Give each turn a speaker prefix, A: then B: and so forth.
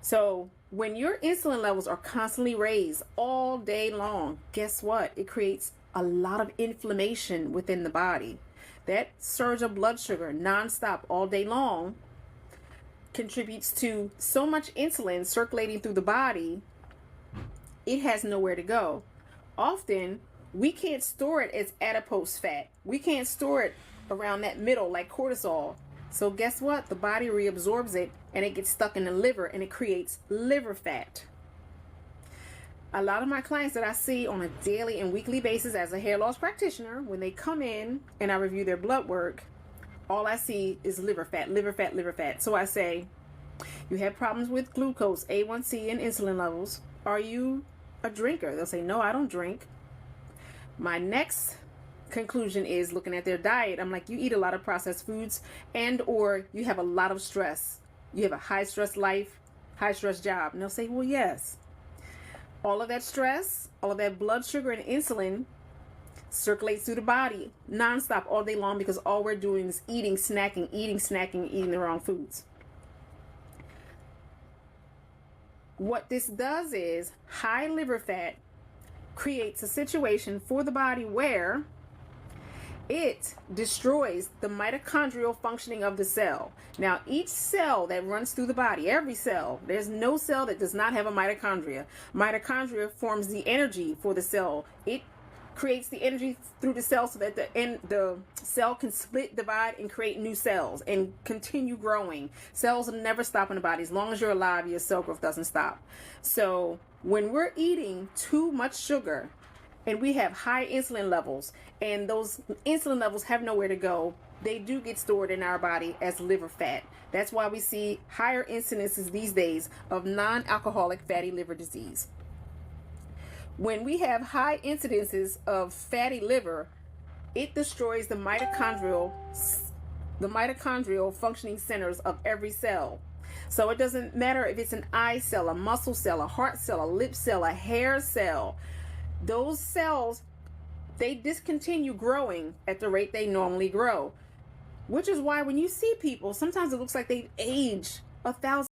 A: So when your insulin levels are constantly raised all day long, guess what? It creates a lot of inflammation within the body. That surge of blood sugar nonstop all day long contributes to so much insulin circulating through the body, it has nowhere to go. Often, we can't store it as adipose fat. We can't store it around that middle like cortisol. So guess what? The body reabsorbs it and it gets stuck in the liver and it creates liver fat. A lot of my clients that I see on a daily and weekly basis as a hair loss practitioner, when they come in and I review their blood work, all I see is liver fat, liver fat, liver fat. So I say, you have problems with glucose, A1C, and insulin levels. Are you a drinker? They'll say, no, I don't drink. My next conclusion is looking at their diet. I'm like, you eat a lot of processed foods and or you have a lot of stress. You have a high stress life, high stress job. And they'll say, well, yes. All of that stress, all of that blood sugar and insulin circulates through the body nonstop all day long because all we're doing is eating, snacking, eating the wrong foods. What this does is high liver fat creates a situation for the body where it destroys the mitochondrial functioning of the cell. Now, each cell that runs through the body, every cell, there's no cell that does not have a mitochondria. Mitochondria forms the energy for the cell. It creates the energy through the cell so that the cell can split, divide, and create new cells and continue growing. Cells will never stop in the body. As long as you're alive, your cell growth doesn't stop. So when we're eating too much sugar and we have high insulin levels and those insulin levels have nowhere to go, they do get stored in our body as liver fat. That's why we see higher incidences these days of non-alcoholic fatty liver disease. When we have high incidences of fatty liver, it destroys the mitochondrial functioning centers of every cell. So it doesn't matter if it's an eye cell, a muscle cell, a heart cell, a lip cell, a hair cell. Those cells, they discontinue growing at the rate they normally grow. Which is why when you see people, sometimes it looks like they've aged 1,000